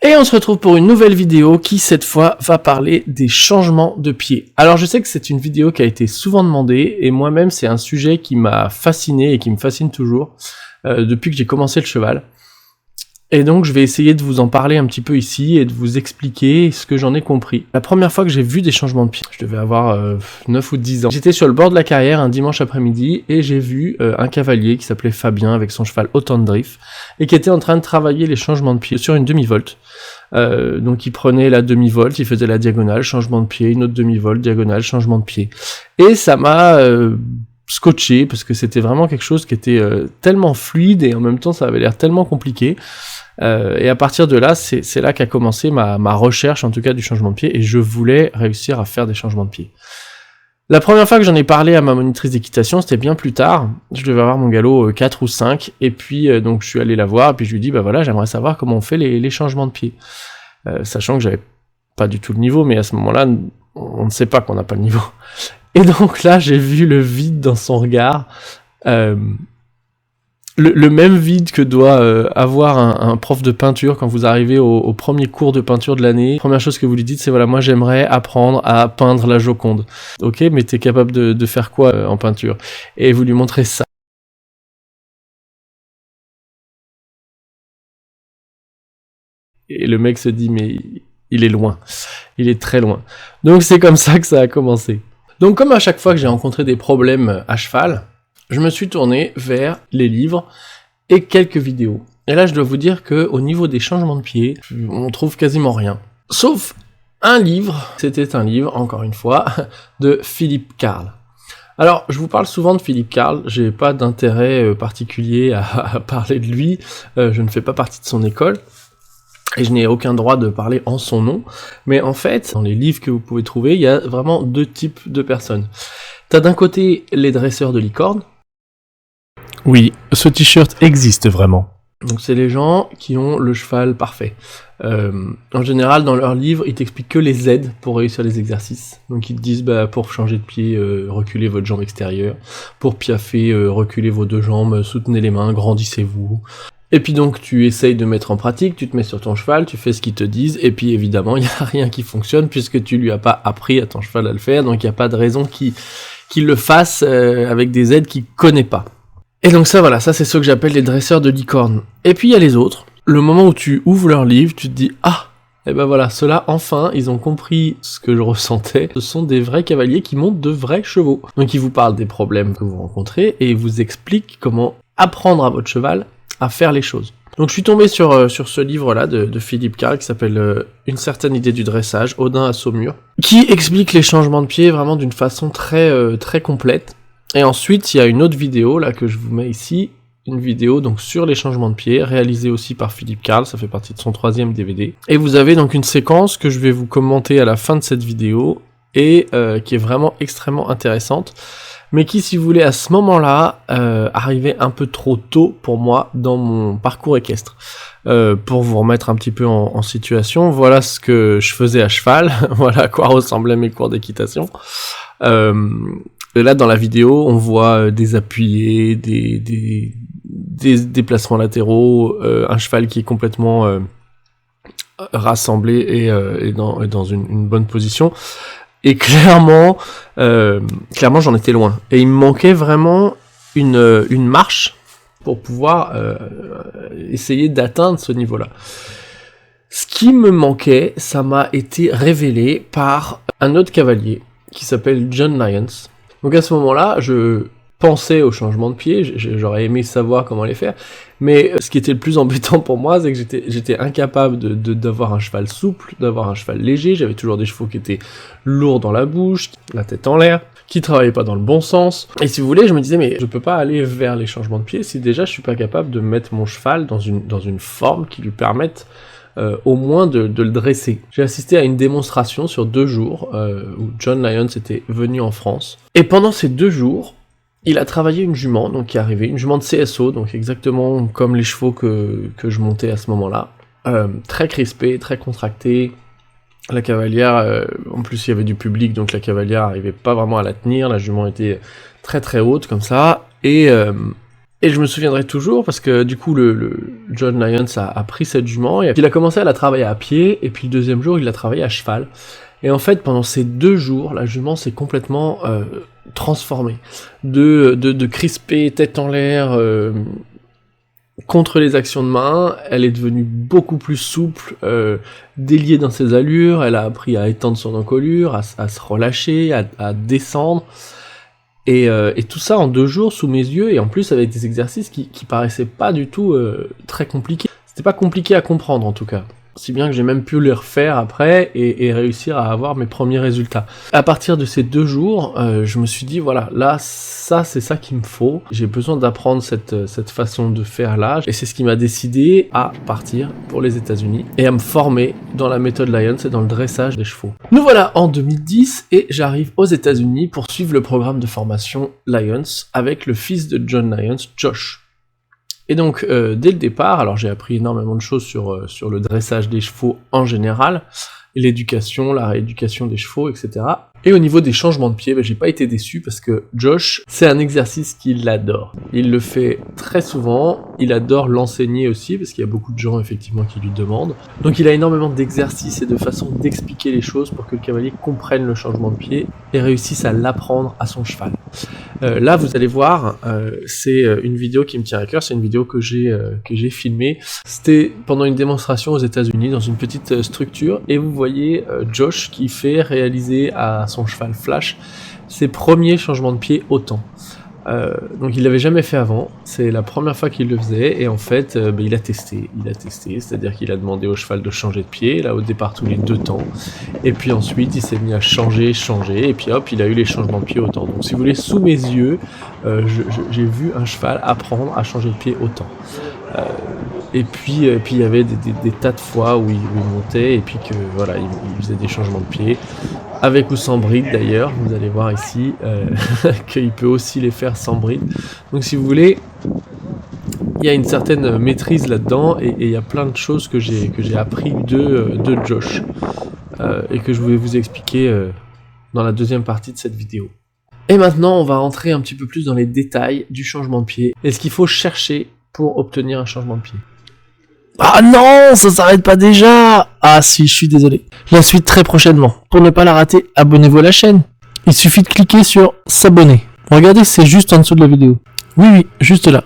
Et on se retrouve pour une nouvelle vidéo qui cette fois va parler des changements de pied. Alors je sais que c'est une vidéo qui a été souvent demandée et moi-même c'est un sujet qui m'a fasciné et qui me fascine toujours depuis que j'ai commencé le cheval. Et donc je vais essayer de vous en parler un petit peu ici et de vous expliquer ce que j'en ai compris. La première fois que j'ai vu des changements de pied, je devais avoir 9 ou 10 ans. J'étais sur le bord de la carrière un dimanche après-midi et j'ai vu un cavalier qui s'appelait Fabien avec son cheval Autant-de-Drift et qui était en train de travailler les changements de pied sur une demi-volte. Donc il prenait la demi-volte, il faisait la diagonale, changement de pied, une autre demi-volte, diagonale, changement de pied. Et ça m'a scotché parce que c'était vraiment quelque chose qui était tellement fluide et en même temps ça avait l'air tellement compliqué. Et à partir de là, c'est là qu'a commencé ma recherche, en tout cas du changement de pied, et je voulais réussir à faire des changements de pied. La première fois que j'en ai parlé à ma monitrice d'équitation, c'était bien plus tard. Je devais avoir mon galop 4 ou 5, et puis donc je suis allé la voir, et puis je lui ai dit, bah voilà, j'aimerais savoir comment on fait les changements de pied. Sachant que j'avais pas du tout le niveau, mais à ce moment-là, on ne sait pas qu'on n'a pas le niveau. Et donc là, j'ai vu le vide dans son regard, le même vide que doit avoir un prof de peinture quand vous arrivez au premier cours de peinture de l'année. Première chose que vous lui dites, c'est voilà, moi j'aimerais apprendre à peindre la Joconde. Ok, mais t'es capable de faire quoi en peinture? Et vous lui montrez ça. Et le mec se dit, mais il est loin. Il est très loin. Donc c'est comme ça que ça a commencé. Donc comme à chaque fois que j'ai rencontré des problèmes à cheval, je me suis tourné vers les livres et quelques vidéos. Et là, je dois vous dire que au niveau des changements de pied, on trouve quasiment rien. Sauf un livre, c'était un livre, encore une fois, de Philippe Carle. Alors, je vous parle souvent de Philippe Carle, j'ai pas d'intérêt particulier à parler de lui, je ne fais pas partie de son école, et je n'ai aucun droit de parler en son nom, mais en fait, dans les livres que vous pouvez trouver, il y a vraiment deux types de personnes. T'as d'un côté les dresseurs de licorne. Oui, ce t-shirt existe vraiment. Donc c'est les gens qui ont le cheval parfait. En général, dans leurs livres, ils t'expliquent que les aides pour réussir les exercices. Donc ils te disent, pour changer de pied, reculez votre jambe extérieure. Pour piaffer, reculez vos deux jambes, soutenez les mains, grandissez-vous. Et puis donc tu essayes de mettre en pratique, tu te mets sur ton cheval, tu fais ce qu'ils te disent, et puis évidemment, il n'y a rien qui fonctionne puisque tu lui as pas appris à ton cheval à le faire, donc il n'y a pas de raison qu'il le fasse avec des aides qu'il connaît pas. Et donc ça voilà, ça c'est ce que j'appelle les dresseurs de licorne. Et puis il y a les autres, le moment où tu ouvres leur livre, tu te dis « Ah, et ben voilà, ceux-là enfin, ils ont compris ce que je ressentais. Ce sont des vrais cavaliers qui montent de vrais chevaux. » Donc ils vous parlent des problèmes que vous rencontrez et ils vous expliquent comment apprendre à votre cheval à faire les choses. Donc je suis tombé sur ce livre-là de Philippe Carle qui s'appelle Une certaine idée du dressage, Odin à Saumur, qui explique les changements de pied vraiment d'une façon très complète. Et ensuite, il y a une autre vidéo, là, que je vous mets ici, une vidéo donc sur les changements de pied, réalisée aussi par Philippe Carle, ça fait partie de son 3e DVD. Et vous avez donc une séquence que je vais vous commenter à la fin de cette vidéo, et qui est vraiment extrêmement intéressante, mais qui, si vous voulez, à ce moment-là, arrivait un peu trop tôt pour moi dans mon parcours équestre. Pour vous remettre un petit peu en situation, voilà ce que je faisais à cheval, voilà à quoi ressemblaient mes cours d'équitation. Et là, dans la vidéo, on voit des appuyés, des déplacements latéraux, un cheval qui est complètement rassemblé et dans une bonne position. Et clairement, j'en étais loin. Et il me manquait vraiment une marche pour pouvoir essayer d'atteindre ce niveau-là. Ce qui me manquait, ça m'a été révélé par un autre cavalier qui s'appelle John Lyons. Donc à ce moment-là, je pensais au changement de pied, j'aurais aimé savoir comment les faire, mais ce qui était le plus embêtant pour moi, c'est que j'étais incapable d'avoir un cheval souple, d'avoir un cheval léger, j'avais toujours des chevaux qui étaient lourds dans la bouche, la tête en l'air, qui travaillaient pas dans le bon sens, et si vous voulez, je me disais, mais je peux pas aller vers les changements de pied si déjà je suis pas capable de mettre mon cheval dans une forme qui lui permette au moins de le dresser. J'ai assisté à une démonstration sur 2 jours où John Lyons était venu en France. Et pendant ces 2 jours, il a travaillé une jument, donc qui est arrivée, une jument de CSO, donc exactement comme les chevaux que je montais à ce moment-là. Très crispée, très contractée. La cavalière, en plus il y avait du public, donc la cavalière n'arrivait pas vraiment à la tenir. La jument était très très haute comme ça. Et Et je me souviendrai toujours parce que du coup le John Lyons a pris cette jument et il a commencé à la travailler à pied et puis le deuxième jour il l'a travaillé à cheval. Et en fait pendant ces 2 jours la jument s'est complètement transformée. De crisper tête en l'air contre les actions de main, elle est devenue beaucoup plus souple, déliée dans ses allures, elle a appris à étendre son encolure, à se relâcher, à descendre. Et tout ça en 2 jours sous mes yeux, et en plus avec des exercices qui paraissaient pas du tout très compliqués. C'était pas compliqué à comprendre en tout cas. Si bien que j'ai même pu les refaire après et réussir à avoir mes premiers résultats. À partir de ces 2 jours, je me suis dit voilà, là ça c'est ça qu'il me faut. J'ai besoin d'apprendre cette façon de faire là, et c'est ce qui m'a décidé à partir pour les États-Unis et à me former dans la méthode Lyons et dans le dressage des chevaux. Nous voilà en 2010 et j'arrive aux États-Unis pour suivre le programme de formation Lyons avec le fils de John Lyons, Josh. Et donc, dès le départ, alors j'ai appris énormément de choses sur le dressage des chevaux en général, l'éducation, la rééducation des chevaux, etc. Et au niveau des changements de pied, j'ai pas été déçu parce que Josh, c'est un exercice qu'il adore. Il le fait très souvent, il adore l'enseigner aussi parce qu'il y a beaucoup de gens effectivement qui lui demandent. Donc il a énormément d'exercices et de façons d'expliquer les choses pour que le cavalier comprenne le changement de pied et réussisse à l'apprendre à son cheval. Là vous allez voir, c'est une vidéo qui me tient à cœur, c'est une vidéo que j'ai filmée. C'était pendant une démonstration aux États-Unis dans une petite structure et vous voyez Josh qui fait réaliser à son cheval Flash ses premiers changements de pied au temps. Donc il l'avait jamais fait avant, c'est la première fois qu'il le faisait et en fait il a testé, c'est-à-dire qu'il a demandé au cheval de changer de pied, là au départ tous les 2 temps, et puis ensuite il s'est mis à changer, et puis hop il a eu les changements de pied au temps. Donc si vous voulez, sous mes yeux, j'ai vu un cheval apprendre à changer de pied au temps. Et puis il y avait des tas de fois où il montait et puis que voilà il faisait des changements de pied avec ou sans bride d'ailleurs, vous allez voir ici qu'il peut aussi les faire sans bride. Donc si vous voulez, il y a une certaine maîtrise là-dedans et il y a plein de choses que j'ai appris de Josh et que je voulais vous expliquer dans la deuxième partie de cette vidéo. Et maintenant on va rentrer un petit peu plus dans les détails du changement de pied et ce qu'il faut chercher pour obtenir un changement de pied. Ah non, ça s'arrête pas déjà! Ah si, je suis désolé. La suite très prochainement. Pour ne pas la rater, abonnez-vous à la chaîne. Il suffit de cliquer sur s'abonner. Regardez, c'est juste en dessous de la vidéo. Oui, juste là.